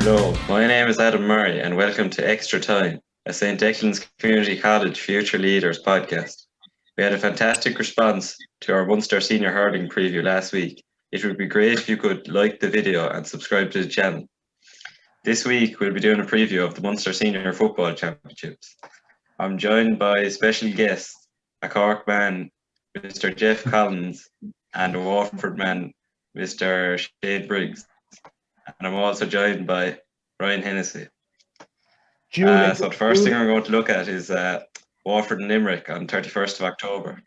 Hello, my name is Adam Murray and welcome to Extra Time, a St. Declan's Community College Future Leaders podcast. We had a fantastic response to our Munster Senior Hurling preview last week. It would be great if you could like the video and subscribe to the channel. This week we'll be doing a preview of the Munster Senior Football Championships. I'm joined by special guests, a Cork man, Mr. Jeff Collins, and a Waterford man, Mr. Shane Briggs. And I'm also joined by Ryan Hennessy. So the first thing we're going to look at is Waterford and Limerick on 31st of October.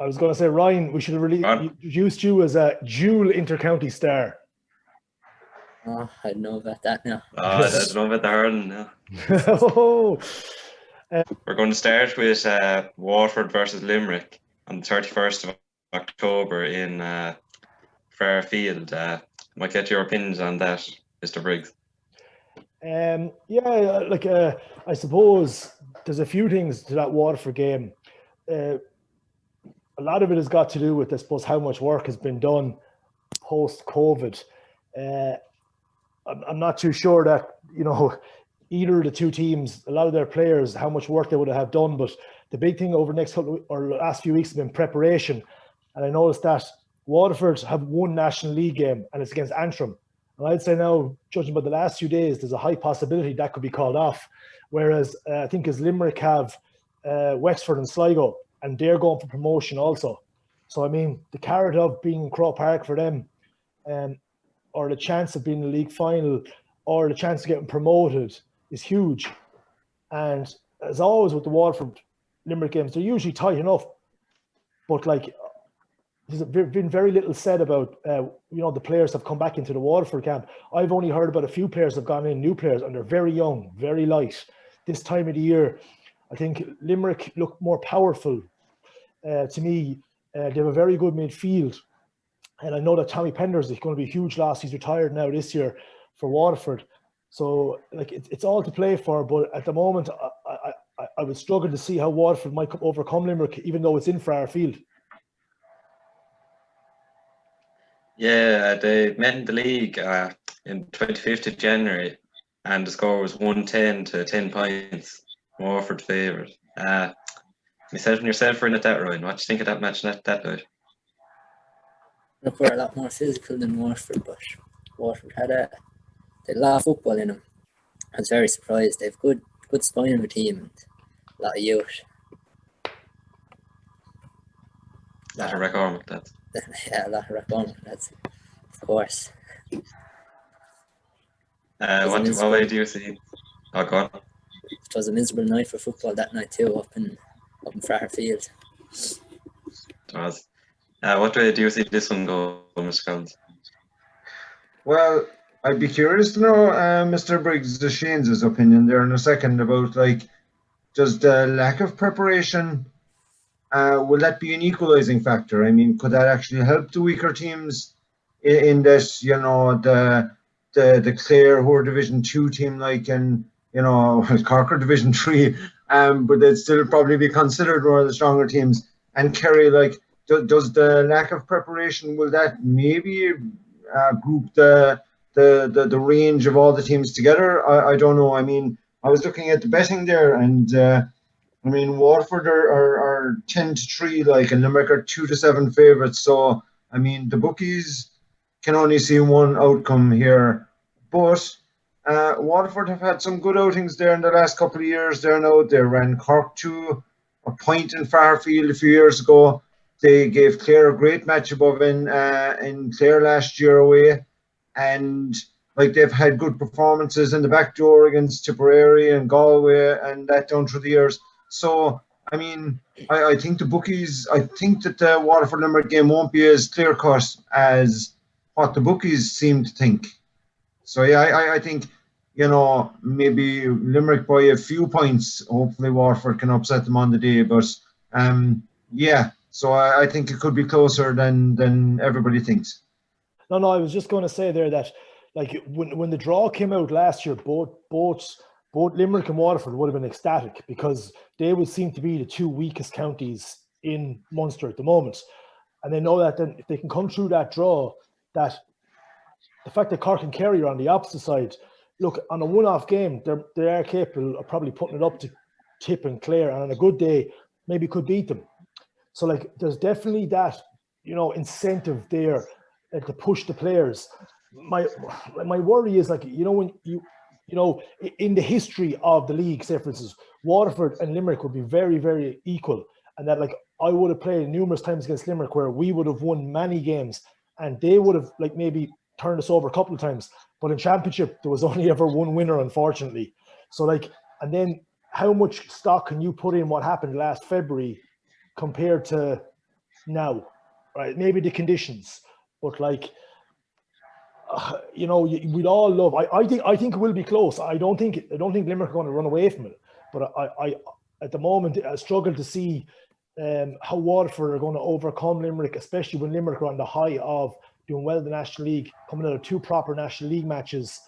I was going to say, Ryan, we should have really introduced you as a dual inter-county star. Oh, I don't know about that now. I don't know about the hurling now. We're going to start with Waterford versus Limerick on the 31st of October in Fairfield. Might get your opinions on that, Mr. Briggs. I suppose there's a few things to that Waterford game. A lot of it has got to do with, I suppose, how much work has been done post-COVID. I'm not too sure that, either of the two teams, a lot of their players, how much work they would have done. But the big thing over the next couple or last few weeks has been preparation. And I noticed that Waterford have one National League game, and it's against Antrim. And I'd say now, judging by the last few days, there's a high possibility that could be called off. Whereas I think as Limerick have Wexford and Sligo, and they're going for promotion also. So, I mean, the carrot of being in Croke Park for them, or the chance of being in the league final, or the chance of getting promoted is huge. And as always with the Waterford Limerick games, they're usually tight enough. But there's been very little said about, the players have come back into the Waterford camp. I've only heard about a few players have gone in, new players, and they're very young, very light. This time of the year, I think Limerick look more powerful to me. They have a very good midfield. And I know that Tommy Penders is going to be a huge loss. He's retired now this year for Waterford. So, it's all to play for. But at the moment, I would struggle to see how Waterford might overcome Limerick, even though it's in Fairfield. Yeah, they met in the league in 25th of January, and the score was 110 to 10 points. Waterford favoured. Myself and yourself were in at that, Ryan. What do you think of that match that night? Look, we're a lot more physical than Waterford, but Waterford had a lot of football in them. I was very surprised. They've good spine of a team and a lot of youth. A lot of record with that. Yeah, a lot of record. That's of course. What way do you see? Oh, go on. It was a miserable night for football that night too, up in Fairfield. It was. What way do you see this one go, Mr. Collins? Well, I'd be curious to know Mr. Briggs' Shane's opinion there in a second about does the lack of preparation will that be an equalising factor? I mean, could that actually help the weaker teams in this? The Clare, who are Division 2 team, and Cork are Division 3, but they'd still probably be considered one of the stronger teams. And Kerry, does the lack of preparation, will that maybe group the range of all the teams together? I don't know. I mean, I was looking at the betting there, and Waterford are 10-3, and Limerick are 2-7 favourites. So, I mean, the bookies can only see one outcome here. But Waterford have had some good outings there in the last couple of years. They ran Cork to a point in Fairfield a few years ago. They gave Clare a great match above in Clare last year away. And they've had good performances in the back door against Tipperary and Galway and that down through the years. So, I mean, I think the bookies, I think that the Waterford Limerick game won't be as clear-cut as what the bookies seem to think. So, yeah, I think, maybe Limerick by a few points, hopefully Waterford can upset them on the day. But, so I think it could be closer than everybody thinks. No, I was just going to say there that, when the draw came out last year, both Limerick and Waterford would have been ecstatic because they would seem to be the two weakest counties in Munster at the moment. And they know that then if they can come through that draw, that the fact that Cork and Kerry are on the opposite side, look, on a one-off game, they are capable of probably putting it up to Tip and Clare, and on a good day, maybe could beat them. So, like, there's definitely that, incentive there to push the players. My worry is, like, when in the history of the league, say for instance, Waterford and Limerick would be very, very equal, and that, like, I would have played numerous times against Limerick where we would have won many games, and they would have, like, maybe turned us over a couple of times. But in Championship, there was only ever one winner, unfortunately. So, like, and then how much stock can you put in what happened last February compared to now, right? Maybe the conditions, but, like, we'd all love. I think it will be close. I don't think Limerick are going to run away from it. But I at the moment I struggle to see how Waterford are going to overcome Limerick, especially when Limerick are on the high of doing well in the National League, coming out of 2 proper National League matches.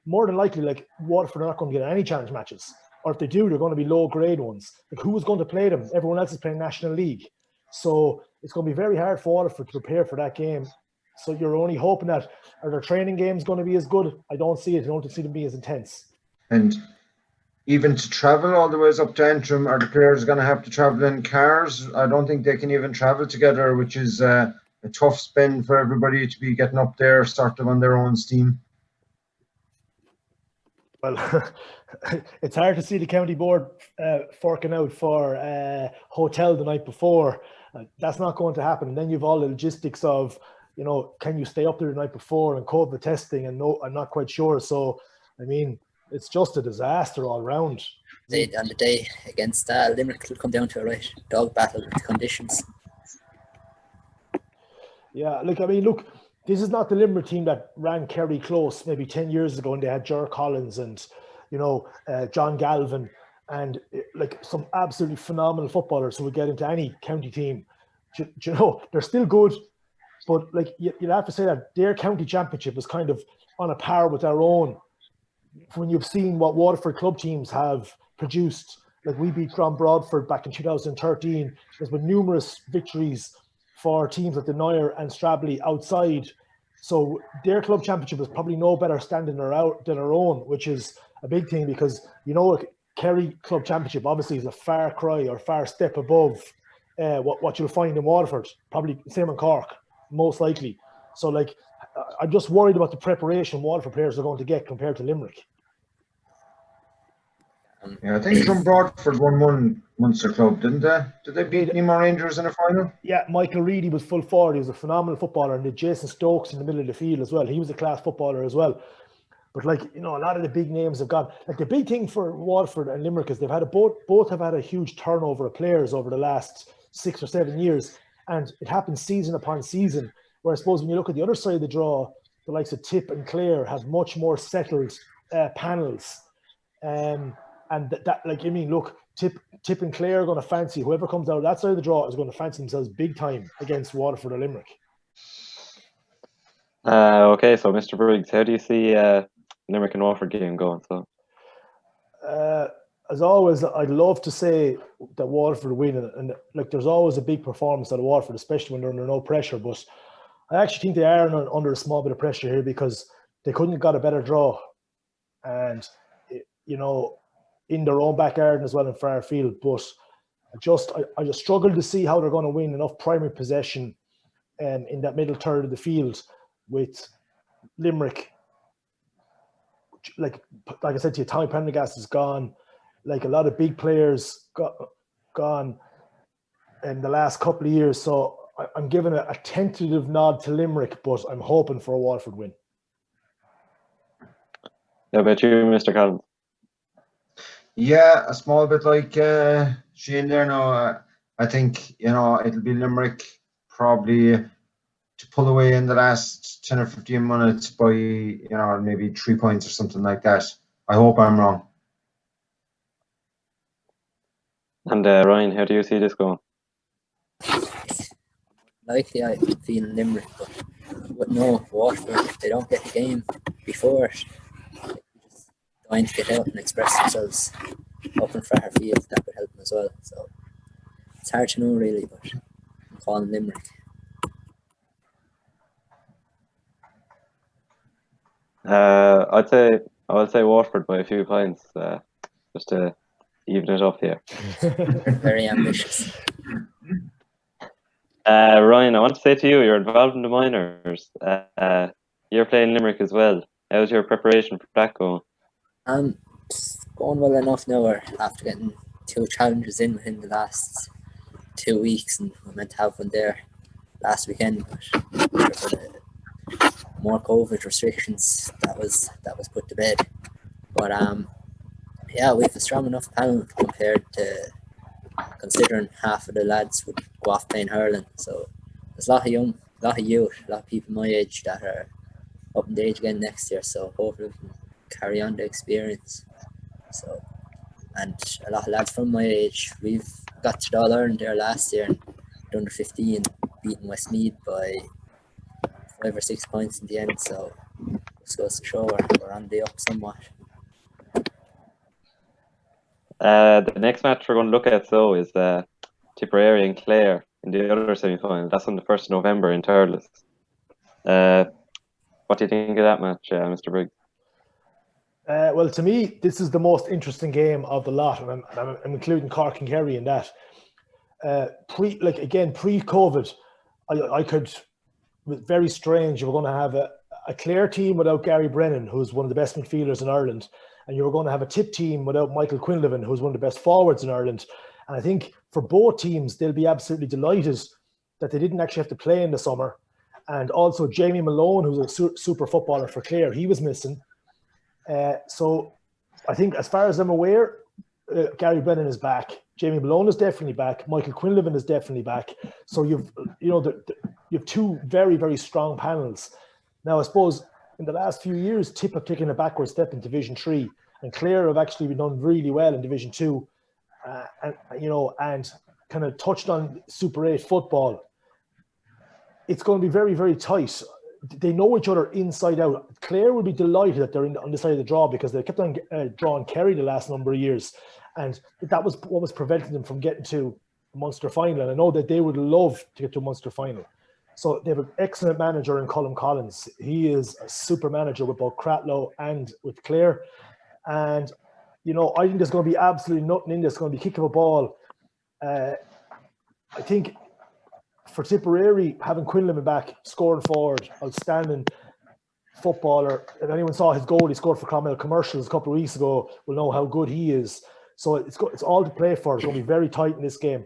More than likely, like, Waterford are not going to get any challenge matches, or if they do, they're going to be low grade ones. Like, who is going to play them? Everyone else is playing National League, so it's going to be very hard for Waterford to prepare for that game. So you're only hoping that, are their training games going to be as good? I don't see it. I don't see them being as intense. And even to travel all the ways up to Antrim, are the players going to have to travel in cars? I don't think they can even travel together, which is a tough spend for everybody to be getting up there sort of on their own steam. Well, it's hard to see the county board forking out for a hotel the night before. That's not going to happen. And then you've all the logistics of, can you stay up there the night before and COVID testing? And no, I'm not quite sure. So, I mean, it's just a disaster all around. On the day against Limerick, will come down to a right dog battle with the conditions. Yeah, look, this is not the Limerick team that ran Kerry close maybe 10 years ago, and they had Ger Collins and, John Galvin and, like, some absolutely phenomenal footballers who would get into any county team. They're still good, but, like, you'd have to say that their county championship is kind of on a par with our own. When you've seen what Waterford club teams have produced, like, we beat Grand Broadford back in 2013. There's been numerous victories for teams like the Noyer and Strably outside. So their club championship is probably no better standing than our own, which is a big thing because, Kerry club championship obviously is a far step above what you'll find in Waterford, probably same in Cork, most likely. So, like, I'm just worried about the preparation Waterford players are going to get compared to Limerick. Yeah, I think Drum Broadford won one Munster club, didn't they? Did they beat Nemo Rangers in a final? Yeah, Michael Reedy was full forward. He was a phenomenal footballer, and Jason Stokes in the middle of the field as well. He was a class footballer as well. But, like, a lot of the big names have gone. Like, the big thing for Waterford and Limerick is they've had both have had a huge turnover of players over the last 6 or 7 years, and it happens season upon season. Where I suppose when you look at the other side of the draw, the likes of Tip and Clare have much more settled panels. And that, like, look, Tip and Clare are going to fancy whoever comes out of that side of the draw is going to fancy themselves big time against Waterford or Limerick. Okay, so Mr. Briggs, how do you see Limerick and Waterford game going? So, as always, I'd love to say that Waterford win, and like, there's always a big performance out of Waterford, especially when they're under no pressure. But I actually think they are under a small bit of pressure here because they couldn't have got a better draw, and in their own back garden as well in Fairfield. But I just struggle to see how they're going to win enough primary possession in that middle third of the field with Limerick. Like I said to you, Tommy Prendergast is gone. Like, a lot of big players gone in the last couple of years. So I'm giving a tentative nod to Limerick, but I'm hoping for a Waterford win. How about you, Mr. Collins? Yeah, a small bit like Shane there now. I think, it'll be Limerick probably to pull away in the last 10 or 15 minutes by, maybe 3 points or something like that. I hope I'm wrong. And Ryan, how do you see this going? Likely I feel Limerick, but no, Waterford, if they don't get the game before it, just dying to get out and express themselves up in Fairfield, that would help them as well. So it's hard to know really, but I'm calling Limerick. I'd say Waterford by a few points, just to even it up here. Very ambitious. Ryan, I want to say to you, you're involved in the minors. You're playing Limerick as well. How's your preparation for that going? It's going well enough now. We're after getting 2 challenges in within the last 2 weeks, and we meant to have one there last weekend, but for the more COVID restrictions, that was put to bed. But yeah, we have a strong enough panel compared to considering half of the lads would go off playing hurling. So there's a lot of youth, a lot of people my age that are up in the age again next year. So hopefully we can carry on the experience. So, and a lot of lads from my age, we've got to the All Ireland there last year and under 15 beating Westmeath by 5 or 6 points in the end. So just goes to show we're on the up somewhat. The next match we're going to look at is Tipperary and Clare in the other semi-final. That's on the 1st of November in Thurles. What do you think of that match, Mr. Briggs? Well, to me, this is the most interesting game of the lot, and I'm including Cork and Kerry in that. Pre-COVID, I could. It was very strange. You were going to have a Clare team without Gary Brennan, who's one of the best midfielders in Ireland, and you were going to have a Tip team without Michael Quinlivan, who's one of the best forwards in Ireland. And I think for both teams, they'll be absolutely delighted that they didn't actually have to play in the summer. And also Jamie Malone, who's a super footballer for Clare, he was missing. So I think as far as I'm aware, Gary Brennan is back. Jamie Malone is definitely back. Michael Quinlivan is definitely back. So you have 2 very, very strong panels. Now, I suppose in the last few years, Tip have taken a backward step in Division 3, and Clare have actually been done really well in Division 2, and kind of touched on Super 8 football. It's going to be very, very tight. They know each other inside out. Clare will be delighted that they're on the side of the draw because they kept on drawing Kerry the last number of years, and that was what was preventing them from getting to the Munster final. And I know that they would love to get to a Munster final. So they have an excellent manager in Colm Collins. He is a super manager with both Cratloe and with Clare. And, I think there's going to be absolutely nothing in this. It's going to be kick of a ball. I think for Tipperary, having Quinlivan back, scoring forward, outstanding footballer. If anyone saw his goal he scored for Cromwell Commercials a couple of weeks ago, will know how good he is. So it's all to play for. It's going to be very tight in this game.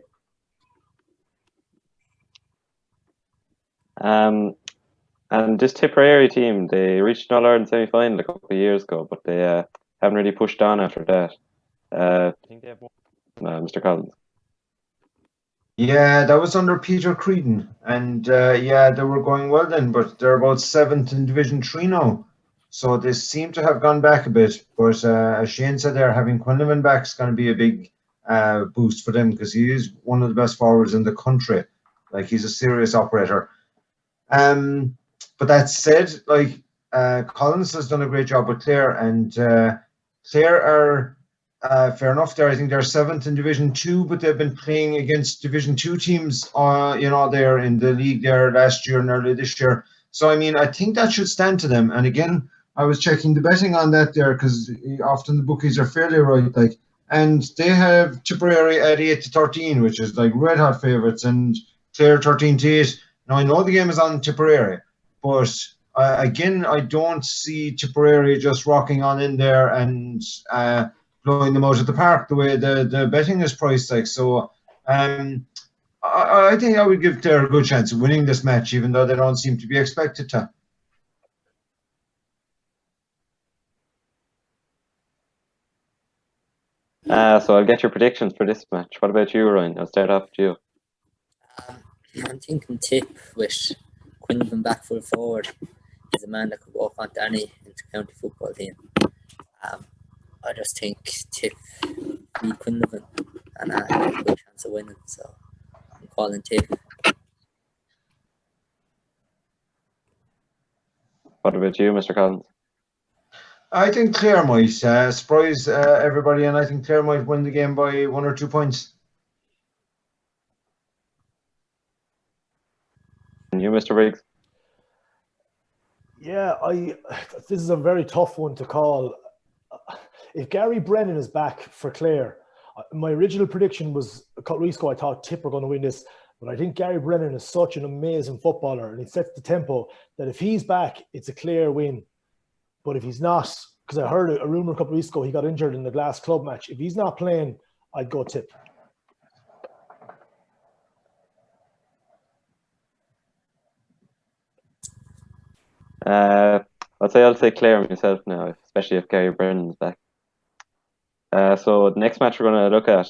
And this Tipperary team, they reached an All-Ireland semi-final a couple of years ago, but they haven't really pushed on after that. I think they have one, Mr. Collins. Yeah, that was under Peter Creedon, and they were going well then, but they're about 7th in Division 3 now. So they seem to have gone back a bit. But as Shane said there, having Quinlivan back is going to be a big boost for them because he is one of the best forwards in the country. Like, he's a serious operator. But that said, Collins has done a great job with Clare, and Clare are fair enough. I think they're 7th in Division 2, but they've been playing against Division 2 teams, there in the league there last year and early this year. So, I think that should stand to them. And again, I was checking the betting on that there because often the bookies are fairly right. And they have Tipperary at 8-13, which is red hot favourites, and Clare 13-8. Now, I know the game is on Tipperary, but again, I don't see Tipperary just rocking on in there and blowing them out of the park the way the betting is priced. So I think I would give Clare a good chance of winning this match, even though they don't seem to be expected to. So I'll get your predictions for this match. What about you, Ryan? I'll start off with you. I'm thinking Tip with Quinlivan back full forward. He's a man that could walk onto any inter-county football team. I just think Tip beat Quinlivan and I have a good chance of winning. So I'm calling Tip. What about you, Mr. Collins? I think Clare might surprise everybody, and I think Clare might win the game by 1 or 2 points. And you, Mr. Briggs? Yeah, this is a very tough one to call. If Gary Brennan is back for Clare, my original prediction was a couple of weeks ago, I thought Tip were going to win this, but I think Gary Brennan is such an amazing footballer and he sets the tempo that if he's back, it's a clear win. But if he's not, because I heard a rumour a couple of weeks ago, he got injured in the Glass Club match. If he's not playing, I'd go Tip. I'll say Clare myself now, especially if Gary Brennan's back. So the next match we're going to look at,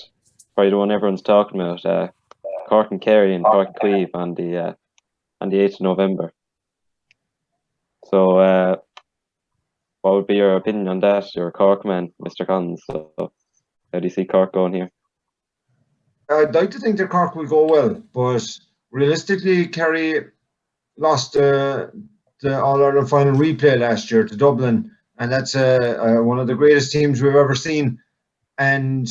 probably the one everyone's talking about, Cork and Kerry and Cork and Cleve on the 8th of November. So what would be your opinion on that? You're a Cork man, Mr. Collins. So how do you see Cork going here? I'd like to think that Cork will go well, but realistically, Kerry lost the All-Ireland final replay last year to Dublin, and that's one of the greatest teams we've ever seen. And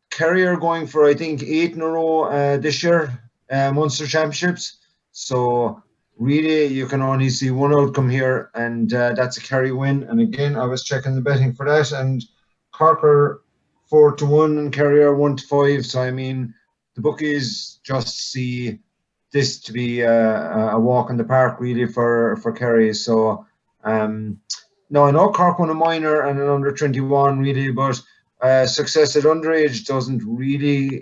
Kerry are going for, I think, 8 in a row this year, Munster Championships. So really, you can only see one outcome here, and that's a Kerry win. And again, I was checking the betting for that, and Cork are 4-1 and Kerry are 1-5. So I mean, the bookies just see this to be a walk in the park really for Kerry. So no, I know Cork won a minor and an under 21 really, but success at underage doesn't really,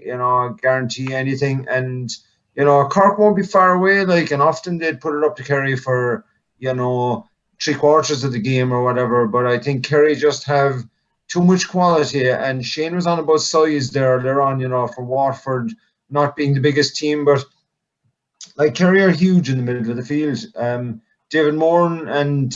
guarantee anything. And Cork won't be far away. And often they'd put it up to Kerry for 3/4 of the game or whatever. But I think Kerry just have too much quality. And Shane was on about size there earlier on, for Waterford not being the biggest team, but Kerry are huge in the middle of the field. David Moran and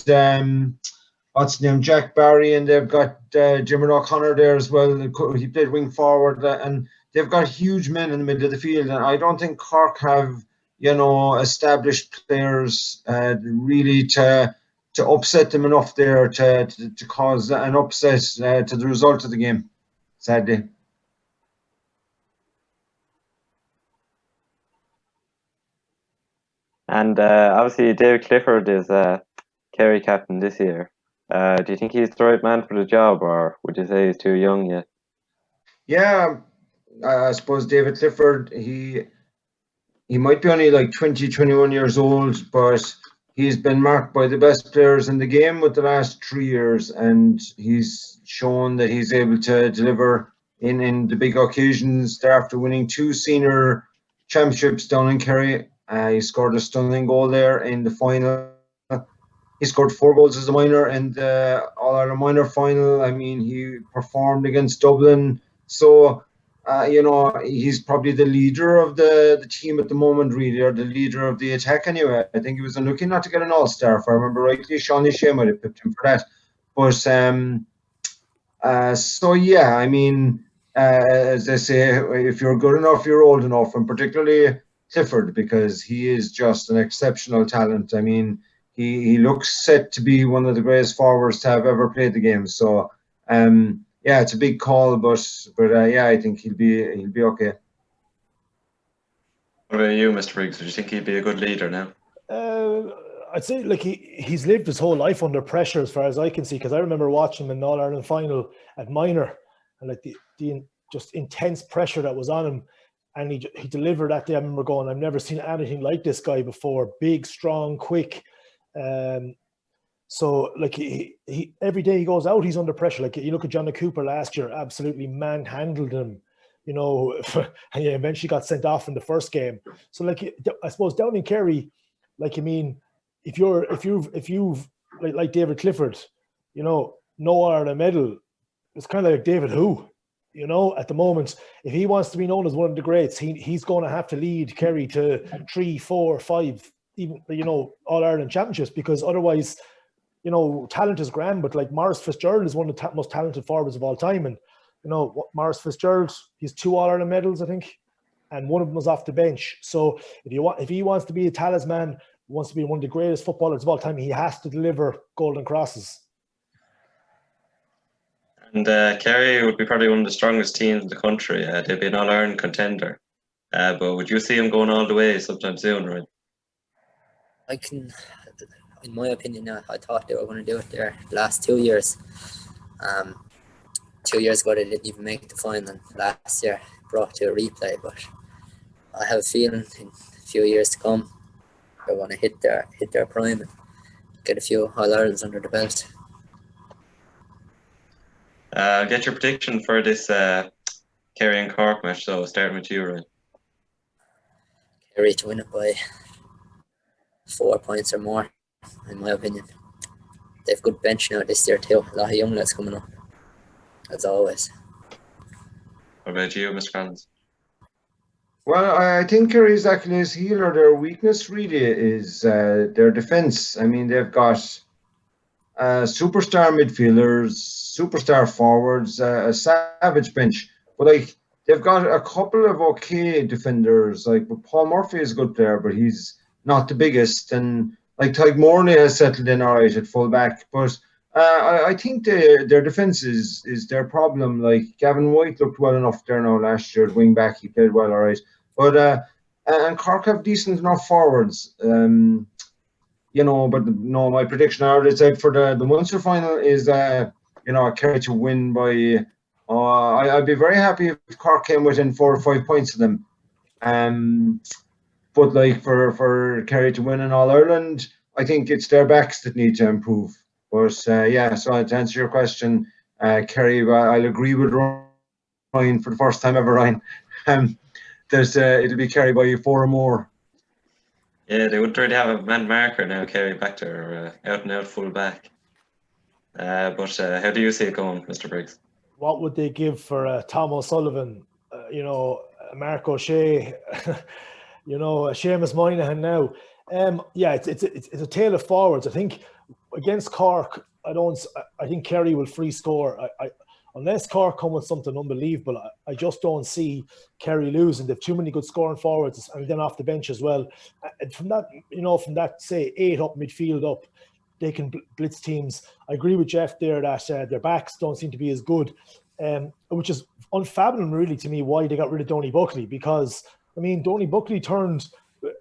what's his name, Jack Barry, and they've got Jimmy O'Connor there as well. He played wing forward, and they've got huge men in the middle of the field. And I don't think Cork have, established players really to upset them enough there to cause an upset to the result of the game, sadly. And obviously, David Clifford is Kerry captain this year. Do you think he's the right man for the job, or would you say he's too young yet? Yeah, I suppose David Clifford, he might be only 20, 21 years old, but he's been marked by the best players in the game with the last 3 years, and he's shown that he's able to deliver in the big occasions. After winning 2 senior championships down in Kerry, he scored a stunning goal there in the final. He scored 4 goals as a minor in the All-Ireland minor final. I mean, he performed against Dublin. So, he's probably the leader of the team at the moment, really, or the leader of the attack anyway. I think he was unlucky not to get an All-Star, if I remember rightly. Sean Shea might have picked him for that. But, so yeah, I mean, as they say, if you're good enough, you're old enough, and particularly Clifford, because he is just an exceptional talent. I mean, he looks set to be one of the greatest forwards to have ever played the game. So, yeah, it's a big call, but yeah, I think he'll be okay. What about you, Mr. Briggs? Do you think he'd be a good leader now? I'd say he's lived his whole life under pressure, as far as I can see. Because I remember watching him in the All-Ireland final at minor, and the just intense pressure that was on him. And he delivered that day. I remember going, I've never seen anything like this guy before. Big, strong, quick. So he every day he goes out, he's under pressure. You look at Johnny Cooper last year, absolutely manhandled him, and he eventually got sent off in the first game. So I suppose down in Kerry, if you've like David Clifford, no Ireland medal, it's kind of like David who. At the moment, if he wants to be known as one of the greats, he's going to have to lead Kerry to 3, 4, 5, even All-Ireland championships, because otherwise, talent is grand, but Maurice Fitzgerald is one of the most talented forwards of all time, and Maurice Fitzgerald, he's 2 All-Ireland medals, I think, and one of them was off the bench. So if he wants to be a talisman, wants to be one of the greatest footballers of all time, he has to deliver golden crosses. And Kerry would be probably one of the strongest teams in the country. They'd be an All-Ireland contender. But would you see him going all the way sometime soon, right? I in my opinion, I thought they were going to do it there the last 2 years. 2 years ago, they didn't even make the final, and last year brought to a replay. But I have a feeling in a few years to come, they're going to hit their prime and get a few All-Irelands under the belt. I'll get your prediction for this Kerry and Cork match, so starting with you, Ryan. Kerry to win it by 4 points or more, in my opinion. They've good bench now this year too. A lot of young lads coming up, as always. What about you, Mr. Collins? Well, I think Kerry's Achilles heel or their weakness really is their defence. I mean, they've got superstar midfielders, superstar forwards, a savage bench. But like they've got a couple of okay defenders. Like Paul Murphy is a good player, but he's not the biggest. And like Tyke Morley has settled in all right at full back. But I think their defence is their problem. Like Gavin White looked well enough there now last year at wing back. He played well, all right. But and Cork have decent enough forwards. You know, but no, my prediction I would say for the Munster final is you know, Kerry to win by. I'd be very happy if Cork came within 4 or 5 points of them. But like for Kerry to win in All Ireland, I think it's their backs that need to improve. But yeah, so to answer your question, Kerry, I'll agree with Ryan for the first time ever, Ryan. It'll be Kerry by 4 or more. Yeah, they would try to have a man marker now, Kerry back to her out and out full back. But how do you see it going, Mr. Briggs? What would they give for Tom O'Sullivan, you know, Mark O'Shea, you know, Seamus Moynihan now? Yeah, it's a tale of forwards. I think against Cork, I think Kerry will free score. Unless Cork come with something unbelievable, I just don't see Kerry losing. They've too many good scoring forwards, and then off the bench as well. And from that, say 8 up midfield up, they can blitz teams. I agree with Jeff there that their backs don't seem to be as good, which is unfathomable really to me why they got rid of Donny Buckley, because I mean Donny Buckley turned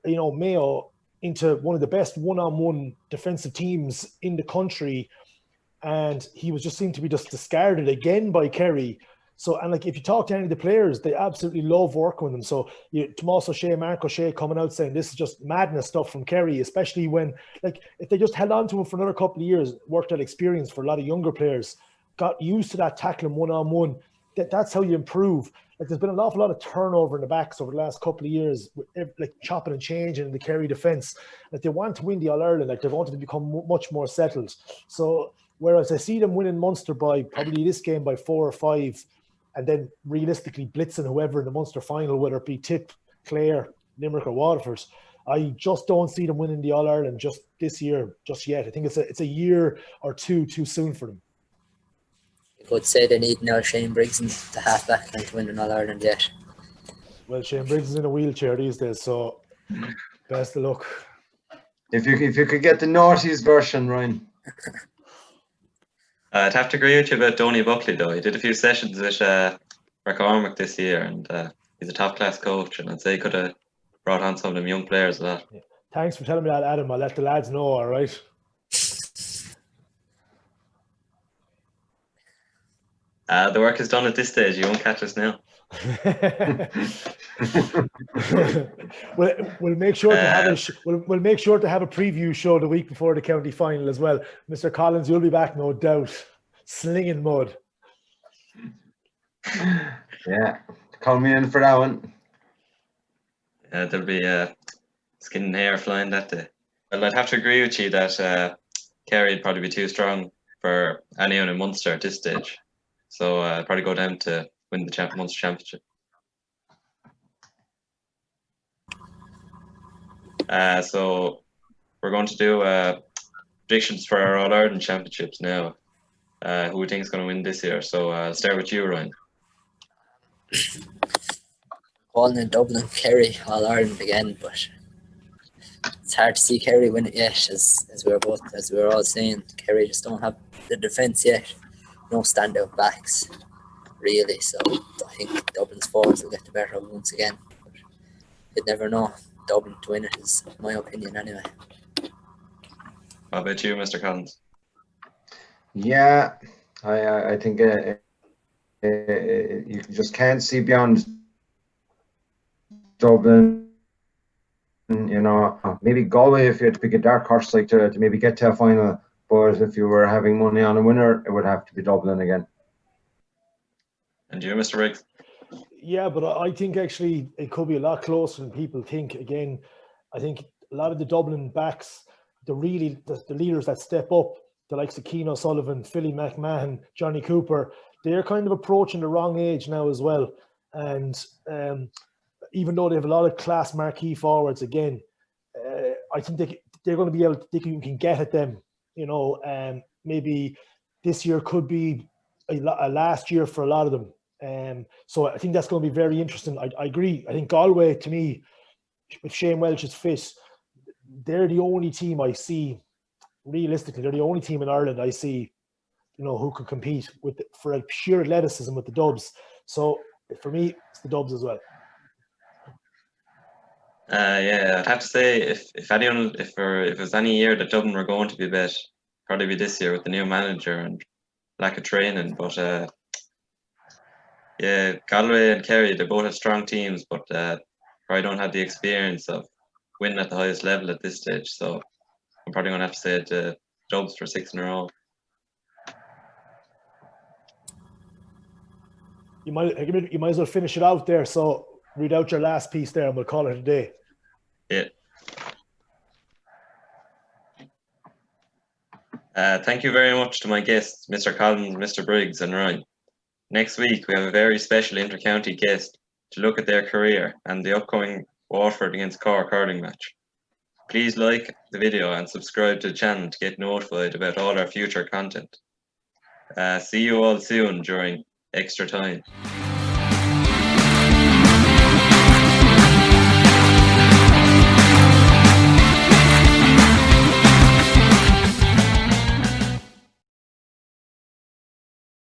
Mayo into one of the best one-on-one defensive teams in the country, and he was just seemed to be just discarded again by Kerry. So, and like if you talk to any of the players, they absolutely love working with them. So Tomas O'Shea, Mark O'Shea coming out saying this is just madness stuff from Kerry, especially when like if they just held on to him for another couple of years, worked that experience for a lot of younger players, got used to that tackling one-on-one, that's how you improve. Like there's been an awful lot of turnover in the backs over the last couple of years, like chopping and changing in the Kerry defence. Like they want to win the All-Ireland, like they wanted to become much more settled. So whereas I see them winning Munster by probably this game by 4 or 5, and then realistically blitzing whoever in the Munster final, whether it be Tip, Clare, Limerick or Waterford, I just don't see them winning the All-Ireland just this year, just yet. I think it's a year or two too soon for them. You could say they need now Shane Briggs in the half-back line to win an All-Ireland yet. Well, Shane Briggs is in a wheelchair these days, so best of luck. If you could get the noughties version, Ryan. I'd have to agree with you about Donny Buckley, though. He did a few sessions with McCormick this year, and he's a top-class coach, and I'd say he could have brought on some of them young players a lot. Yeah. Thanks for telling me that, Adam. I'll let the lads know, all right? The work is done at this stage. You won't catch us now. we'll make sure to have we'll make sure to have a preview show the week before the county final as well. Mr. Collins, you'll be back, no doubt, slinging mud. Yeah, call me in for that one. There'll be skin and hair flying that day. Well, I'd have to agree with you that Kerry would probably be too strong for anyone in Munster at this stage. So I'd probably go down to win the Munster Championship. So we're going to do predictions for our All-Ireland Championships now. Who we think is going to win this year? So I'll start with you, Ryan. Calling in Dublin, Kerry, All-Ireland again, but it's hard to see Kerry win it yet, as we were all saying. Kerry just don't have the defence yet. No standout backs, really. So I think Dublin's forwards will get the better of once again. But you'd never know. Dublin to win it is my opinion anyway. How about you, Mr. Collins? Yeah, I think you just can't see beyond Dublin. You know, maybe Galway if you had to pick a dark horse like to maybe get to a final. But if you were having money on a winner, it would have to be Dublin again. And you, Mr. Briggs? Yeah, but I think actually it could be a lot closer than people think. Again, I think a lot of the Dublin backs, the leaders that step up, the likes of Keane O'Sullivan, Philly McMahon, Johnny Cooper, they're kind of approaching the wrong age now as well. And even though they have a lot of class marquee forwards, again, I think they're going to be able to, you can get at them. You know, maybe this year could be a last year for a lot of them. So I think that's going to be very interesting. I agree. I think Galway, to me, if Shane Welch is fit, they're the only team I see, realistically, they're the only team in Ireland I see, you know, who could compete for a sheer athleticism with the Dubs. So for me, it's the Dubs as well. Yeah, I'd have to say if it was any year that Dublin were going to be bet, probably be this year with the new manager and lack of training. But yeah, Galway and Kerry, they both have strong teams, but probably don't have the experience of winning at the highest level at this stage. So I'm probably going to have to say the Dubs for 6 in a row. You might as well finish it out there. So read out your last piece there and we'll call it a day. Yeah. Thank you very much to my guests, Mr. Collins, Mr. Briggs and Ryan. Next week, we have a very special inter-county guest to look at their career and the upcoming Waterford against Cork hurling match. Please like the video and subscribe to the channel to get notified about all our future content. See you all soon during Extra Time.